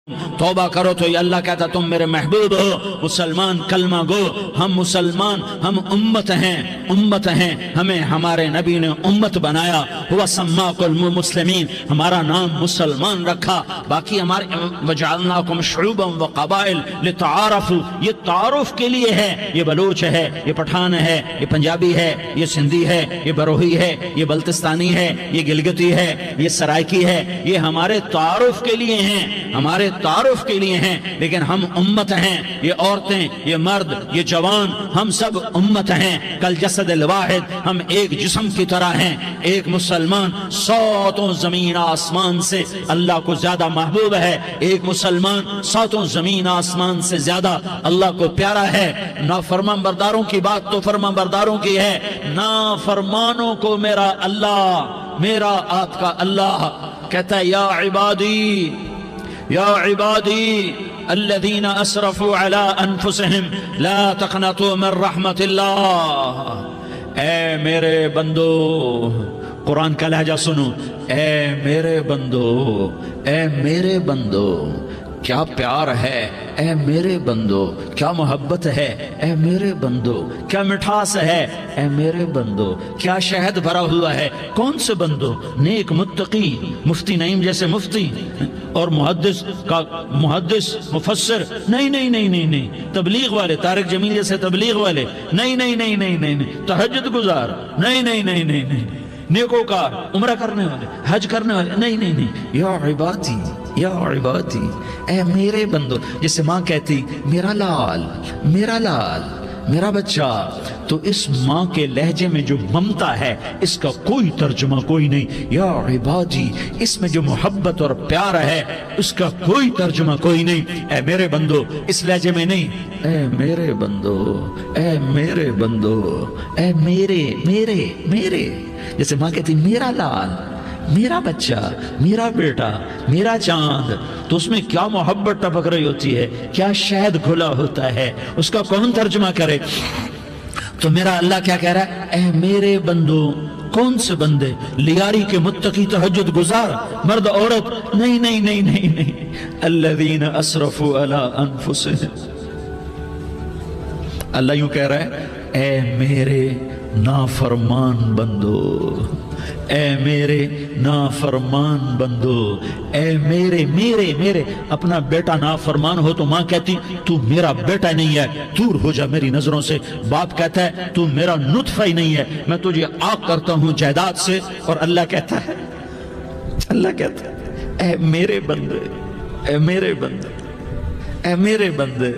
توبہ کرو تو یہ اللہ کہتا تم میرے محبوب ہو، مسلمان کلمہ گو، ہم مسلمان، ہم امت ہیں، ہمیں ہمارے نبی نے امت بنایا، ہوا سماکم المسلمین، ہمارا نام مسلمان رکھا، باقی ہمارے وجعلناکم شعوبا وقبائل لتعارفوا، یہ تعارف کے لیے ہے، یہ بلوچ ہے، یہ پٹھان ہے، یہ پنجابی ہے، یہ سندھی ہے، یہ بروہی ہے، یہ بلتستانی ہے، یہ گلگتی ہے، یہ سرائکی ہے، یہ ہمارے تعارف کے لیے ہیں، ہمارے تعارف کے لیے ہیں، لیکن ہم امت ہیں، یہ عورتیں، یہ مرد، یہ جوان، ہم سب امت ہیں، کل جسد الواحد، ہم ایک جسم کی طرح ہیں، ایک مسلمان ساتوں زمین آسمان سے اللہ کو زیادہ محبوب ہے، ایک مسلمان ساتوں زمین آسمان سے زیادہ اللہ کو پیارا ہے۔ نافرمان برداروں کی بات تو فرمان برداروں کی ہے، نافرمانوں کو میرا اللہ، میرا آپ کا اللہ کہتا ہے یا عبادی الذین اسرفوا علی انفسہم لا تقنطوا من رحمت اللہ، اے میرے بندو، قرآن کا لہجہ سنو، اے میرے بندو، اے میرے بندو، کیا پیار ہے، اے میرے بندو، کیا محبت ہے، اے میرے بندو، کیا مٹھاس ہے، اے میرے بندو، کیا شہد بھرا ہوا ہے، کون سے بندو، نیک متقی، مفتی نعیم جیسے مفتی اور محدث مفسر، نہیں، تبلیغ والے، طارق جمیل جیسے تبلیغ والے، نہیں، تہجد گزار، نہیں، نیکوکار، عمرہ کرنے والے، حج کرنے والے، نہیں، یا عبادی، اے میرے بندو، جسے ماں کہتی میرا لال، میرا بچہ، تو اس ماں کے لہجے میں جو ممتا ہے اس کا کوئی ترجمہ کوئی نہیں، یا عبادی، اس میں جو محبت اور پیار ہے اس کا کوئی ترجمہ کوئی نہیں، اے میرے بندو، اس لہجے میں نہیں، اے میرے بندو، اے میرے بندو، اے میرے، جیسے ماں کہتی میرا لال، میرا بچہ، میرا بیٹا، میرا چاند، تو اس میں کیا محبت ٹپک رہی ہوتی ہے، کیا شہد کھلا ہوتا ہے، اس کا کون ترجمہ کرے؟ تو میرا اللہ کیا کہہ رہا ہے، اے میرے بندو، کون سے بندے؟ لیاری کے متقی، تہجد گزار، مرد عورت، نہیں، الذین اسرفوا علی انفسہم، اللہ یوں کہہ رہا ہے، اے میرے نافرمان بندو، اے میرے نافرمان بندو، اے میرے، اپنا بیٹا نافرمان ہو تو ماں کہتی تو میرا بیٹا نہیں ہے، دور ہو جا میری نظروں سے، باپ کہتا ہے تو میرا نطفہ ہی نہیں ہے، میں تجھے آگ کرتا ہوں جائیداد سے، اور اللہ کہتا ہے اے میرے بندے، اے میرے بندے، اے میرے بندے،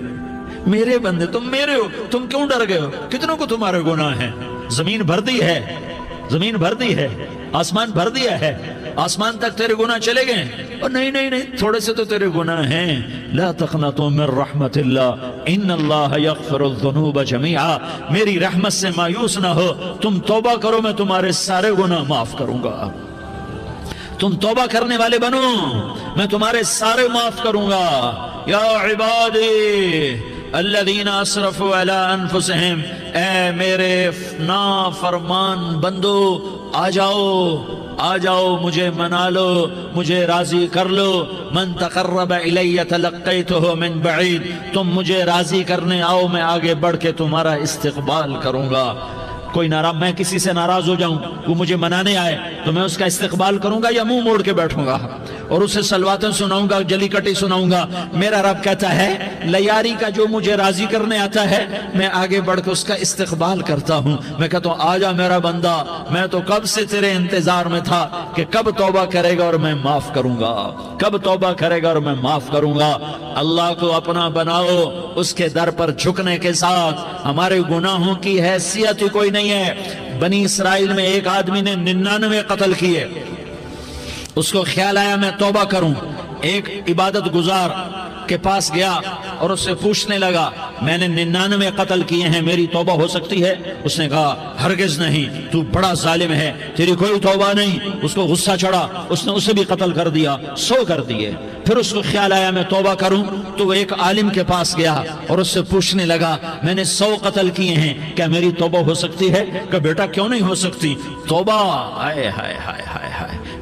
میرے بندے، تم میرے ہو، تم کیوں ڈر گئے ہو؟ کتنوں کو تمہارے گناہ ہیں؟ زمین بھر دی ہے، آسمان بھر دیا ہے، آسمان تک تیرے گناہ چلے گئے، اور نہیں، تھوڑے سے تو تیرے گناہ ہیں، لا تقنطوا من رحمت اللہ ان اللہ یغفر الذنوب جميعا، میری رحمت سے مایوس نہ ہو، تم توبہ کرو میں تمہارے سارے گناہ معاف کروں گا، تم توبہ کرنے والے بنو میں تمہارے سارے معاف کروں گا، یا عبادی الذین اسرفوا علی انفسہم، اے میرے نافرمان بندو، آ جاؤ مجھے منا لو، مجھے راضی کر لو، من تقرب الی تلقیتہ من بعید، تم مجھے راضی کرنے آؤ، میں آگے بڑھ کے تمہارا استقبال کروں گا، کوئی ناراض، میں کسی سے ناراض ہو جاؤں، وہ مجھے منانے آئے تو میں اس کا استقبال کروں گا یا منہ موڑ کے بیٹھوں گا اور اسے صلواتیں سناؤں گا، جلی کٹی سناؤں گا؟ میرا رب کہتا ہے لیاری کا جو مجھے راضی کرنے آتا ہے میں آگے بڑھ کے اس کا استقبال کرتا ہوں، میں کہتا ہوں آجا میرا بندہ، میں تو کب سے تیرے انتظار میں تھا کہ کب توبہ کرے گا اور میں معاف کروں گا، کب توبہ کرے گا اور میں معاف کروں گا۔ اللہ کو اپنا بناؤ، اس کے در پر جھکنے کے ساتھ ہمارے گناہوں کی حیثیت ہی کوئی نہیں ہے۔ بنی اسرائیل میں ایک آدمی نے 99 قتل کیے، اس کو خیال آیا میں توبہ کروں، ایک عبادت گزار کے پاس گیا اور اس سے پوچھنے لگا میں نے 99 قتل کیے ہیں، میری توبہ ہو سکتی ہے؟ اس نے کہا ہرگز نہیں، تو بڑا ظالم ہے، تیری کوئی توبہ نہیں۔ اس کو غصہ چڑھا، اس نے اسے بھی قتل کر دیا، 100 کر دیے۔ پھر اس کو خیال آیا میں توبہ کروں، تو وہ ایک عالم کے پاس گیا اور اس سے پوچھنے لگا میں نے 100 قتل کیے ہیں، کیا میری توبہ ہو سکتی ہے؟ کہ بیٹا کیوں نہیں ہو سکتی توبہ؟ ہائے ہائے ہائے ہائے ہائے،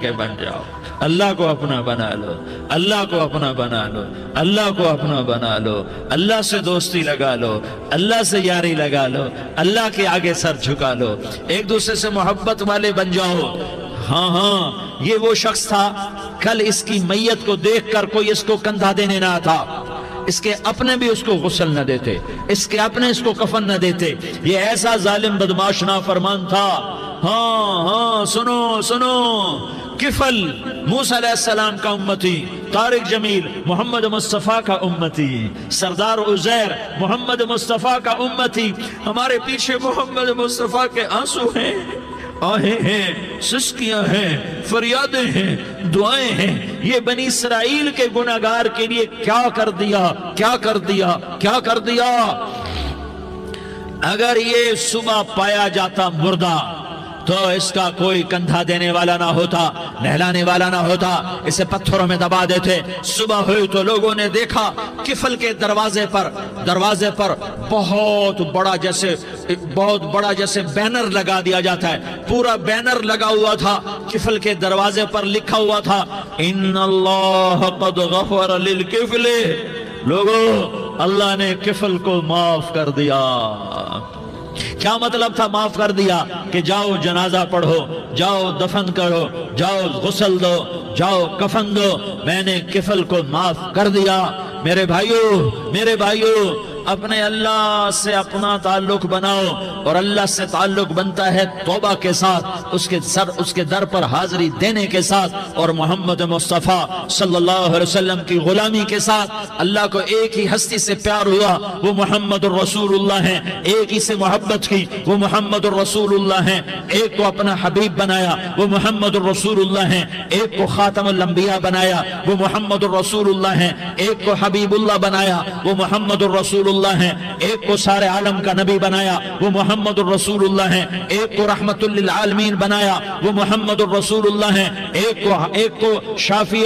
کے بن جاؤ، اللہ کو اپنا بنا لو، اللہ کو اپنا بنا لو، اللہ کو اپنا بنا لو، اللہ سے دوستی لگا لو، اللہ سے یاری لگا لو، اللہ کے آگے سر جھکا لو، ایک دوسرے سے محبت والے بن جاؤ۔ ہاں ہاں، یہ وہ شخص تھا، کل اس کی میت کو دیکھ کر کوئی اس کو کندھا دینے نہ آتا، اس کے اپنے بھی اس کو غسل نہ دیتے، اس کے اپنے اس کو کفن نہ دیتے، یہ ایسا ظالم بدمعاش نافرمان تھا۔ ہاں ہاں، سنو سنو، کفل موسیٰ علیہ السلام کا امتی، طارق جمیل محمد مصطفیٰ کا امتی، سردار عزیر محمد مصطفیٰ کا امتی، ہمارے پیچھے محمد مصطفیٰ کے آنسو ہیں، آہیں ہیں، سسکیاں ہیں، فریادیں ہیں، دعائیں ہیں۔ یہ بنی اسرائیل کے گناہگار کے لیے کیا کر دیا، کیا کر دیا، کیا کر دیا۔ اگر یہ صبح پایا جاتا مردہ تو اس کا کوئی کندھا دینے والا نہ ہوتا، نہلانے والا نہ ہوتا، اسے پتھروں میں دبا دیتے۔ صبح ہوئی تو لوگوں نے دیکھا کفل کے دروازے پر بہت بڑا جیسے بینر لگا دیا جاتا ہے، پورا بینر لگا ہوا تھا، کفل کے دروازے پر لکھا ہوا تھا ان اللہ قد غفر للکفل، لوگوں اللہ نے کفل کو معاف کر دیا۔ کیا مطلب تھا معاف کر دیا؟ کہ جاؤ جنازہ پڑھو، جاؤ دفن کرو، جاؤ غسل دو، جاؤ کفن دو، میں نے کفل کو معاف کر دیا۔ میرے بھائیو، اپنے اللہ سے اپنا تعلق بناؤ، اور اللہ سے تعلق بنتا ہے توبہ کے ساتھ، اس کے در پر حاضری دینے کے ساتھ، اور محمد مصطفیٰ صلی اللہ علیہ وسلم کی غلامی کے ساتھ۔ اللہ کو ایک ہی ہستی سے پیار ہوا، وہ محمد الرسول اللہ ہیں، ایک ہی سے محبت کی، وہ محمد الرسول اللہ ہیں، ایک کو اپنا حبیب بنایا، وہ محمد الرسول اللہ ہیں، ایک کو خاتم الانبیاء بنایا، وہ محمد الرسول اللہ ہیں، ایک کو حبیب اللہ بنایا، وہ محمد الرسول اللہ ہیں، ایک کو سارے عالم کا نبی بنایا، وہ محمد الرسول اللہ ہیں، ایک کو رحمت للعالمین بنایا، وہ محمد الرسول اللہ ہیں، ایک کو شافع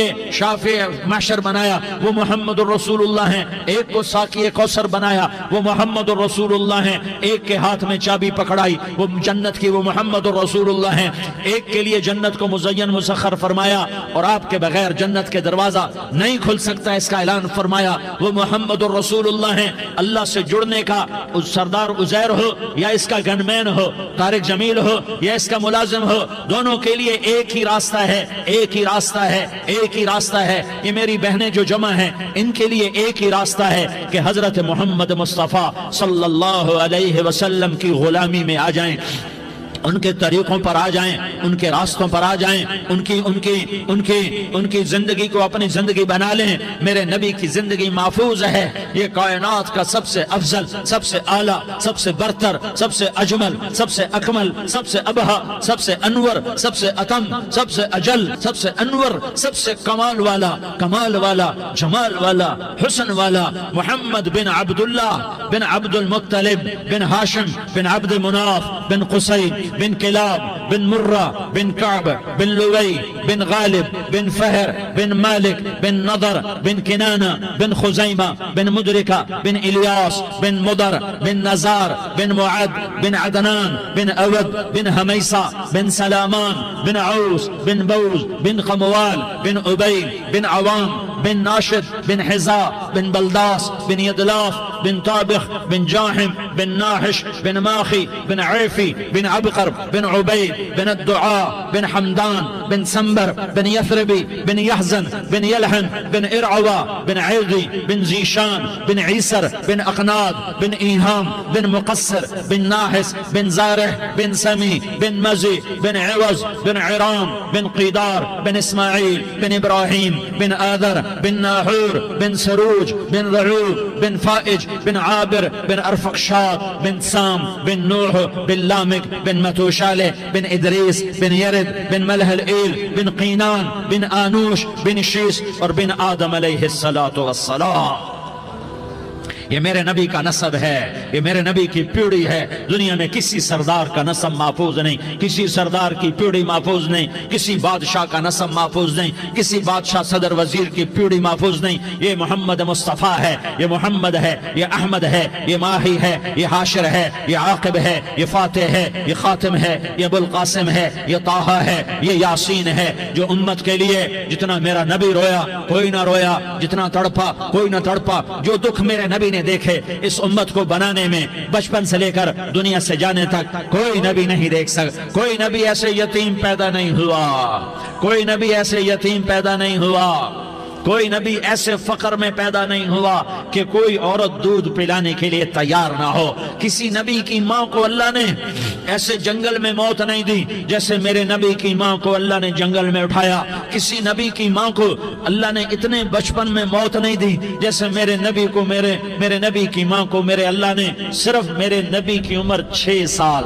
محشر بنایا، وہ محمد الرسول اللہ ہیں، ایک کو ساقی کوثر بنایا، وہ محمد الرسول اللہ ہیں، ایک کے ہاتھ میں چابی پکڑائی وہ جنت کی، وہ محمد الرسول اللہ ہیں، ایک کے لیے جنت کو مزین مسخر فرمایا، اور آپ کے بغیر جنت کے دروازہ نہیں کھل سکتا، اس کا اعلان فرمایا، وہ محمد الرسول اللہ ہیں۔ اللہ سے جڑنے کا سردار عزیر ہو یا اس کا گن مین ہو، طارق جمیل ہو یا اس کا ملازم ہو، دونوں کے لیے ایک ہی راستہ ہے، ایک ہی راستہ ہے، ایک ہی راستہ ہے۔ یہ میری بہنیں جو جمع ہیں، ان کے لیے ایک ہی راستہ ہے کہ حضرت محمد مصطفیٰ صلی اللہ علیہ وسلم کی غلامی میں آ جائیں، ان کے طریقوں پر آ جائیں، ان کے راستوں پر آ جائیں، ان کی زندگی کو اپنی زندگی بنا لیں۔ میرے نبی کی زندگی محفوظ ہے، یہ کائنات کا سب سے افضل، سب سے اعلیٰ، سب سے برتر، سب سے اجمل، سب سے اکمل، سب سے ابہا، سب سے انور، سب سے اتم، سب سے اجل، سب سے انور، سب سے کمال والا، جمال والا، حسن والا، محمد بن عبداللہ بن عبد المطلب بن ہاشم بن عبد مناف بن قصی بن کلاب بن مرہ بن کعب بن لوی بن غالب بن فہر بن مالک بن نضر بن کنانہ بن خزیمہ بن مدرکہ بن الیاس بن مدر بن نزار بن معد بن عدنان بن اود بن حمیسہ بن سلامان بن عوس بن بوز بن قموال بن عبید بن عوام بن ناشد بن حزا بن بلداس بن یدلاف بن طابخ بن جاحم بن ناحش بن ماخی بن عیفی بن عبقر بن عبید بن الدعاء بن حمدان بن سنبر بن یثربی بن یحزن بن یلحن بن ارعوا بن عیغی بن زیشان بن عیسر بن اقناد بن ایہام بن مقصر بن ناحس بن زارح بن سمی بن مزی بن عوض بن عرام بن قیدار بن اسماعیل بن ابراہیم بن آذر بن ناحور بن سروج بن رعوب بن فائج بن عابر بن ارفقشاد بن سام بن نوح بن لامک بن متوشالہ بن ادریس بن یرد بن ملح الایل بن قینان بن آنوش بن شیس اور بن آدم علیہ الصلاة والسلام۔ یہ میرے نبی کا نسب ہے، یہ میرے نبی کی پیڑھی ہے۔ دنیا میں کسی سردار کا نسب محفوظ نہیں، کسی سردار کی پیڑھی محفوظ نہیں، کسی بادشاہ کا نسب محفوظ نہیں، کسی بادشاہ صدر وزیر کی پیڑھی محفوظ نہیں۔ یہ محمد مصطفیٰ ہے، یہ محمد ہے، یہ احمد ہے، یہ ماہی ہے، یہ حاشر ہے، یہ عاقب ہے، یہ فاتح ہے، یہ خاتم ہے، یہ ابو القاسم ہے، یہ طٰہٰ ہے، یہ یاسین ہے۔ جو امت کے لیے جتنا میرا نبی رویا کوئی نہ رویا، جتنا تڑپا کوئی نہ تڑپا، جو دکھ میرے نبی نے دیکھے اس امت کو بنانے میں، بچپن سے لے کر دنیا سے جانے تک کوئی نبی نہیں دیکھ سکتا۔ کوئی نبی ایسے یتیم پیدا نہیں ہوا، کوئی نبی ایسے یتیم پیدا نہیں ہوا، کوئی نبی ایسے فقر میں پیدا نہیں ہوا کہ کوئی عورت دودھ پلانے کے لیے تیار نہ ہو۔ کسی نبی کی ماں کو اللہ نے ایسے جنگل میں موت نہیں دی جیسے میرے نبی کی ماں کو اللہ نے جنگل میں اٹھایا۔ کسی نبی کی ماں کو اللہ نے اتنے بچپن میں موت نہیں دی جیسے میرے نبی کو میرے نبی کی ماں کو میرے اللہ نے صرف میرے نبی کی عمر 6 سال،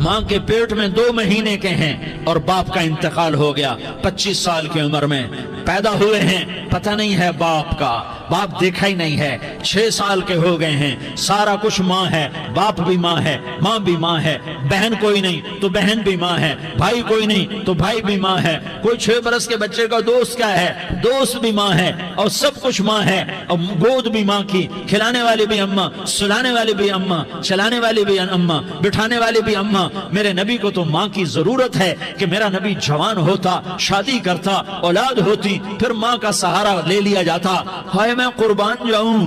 ماں کے پیٹ میں 2 مہینے کے ہیں اور باپ کا انتقال ہو گیا 25 سال کی عمر میں پیدا ہوئے ہیں، پتہ نہیں ہے باپ کا، باپ دیکھا ہی نہیں ہے، 6 سال کے ہو گئے ہیں، سارا کچھ ماں ہے، باپ بھی ماں ہے، ماں بھی ماں ہے، بہن کوئی نہیں تو بہن بھی ماں ہے، بھائی کوئی نہیں تو بھائی بھی ماں ہے، کوئی 6 برس کے بچے کا دوست کیا ہے، دوست بھی ماں ہے، اور سب کچھ ماں ہے، اور گود بھی ماں کی، کھلانے والی بھی اماں، سلانے والی بھی اماں، چلانے والی بھی اماں، بٹھانے والی بھی اماں۔ میرے نبی کو تو ماں کی ضرورت ہے کہ میرا نبی جوان ہوتا، شادی کرتا، اولاد ہوتی، پھر ماں کا سہارا لے لیا جاتا۔ ہائے میں قربان جاؤں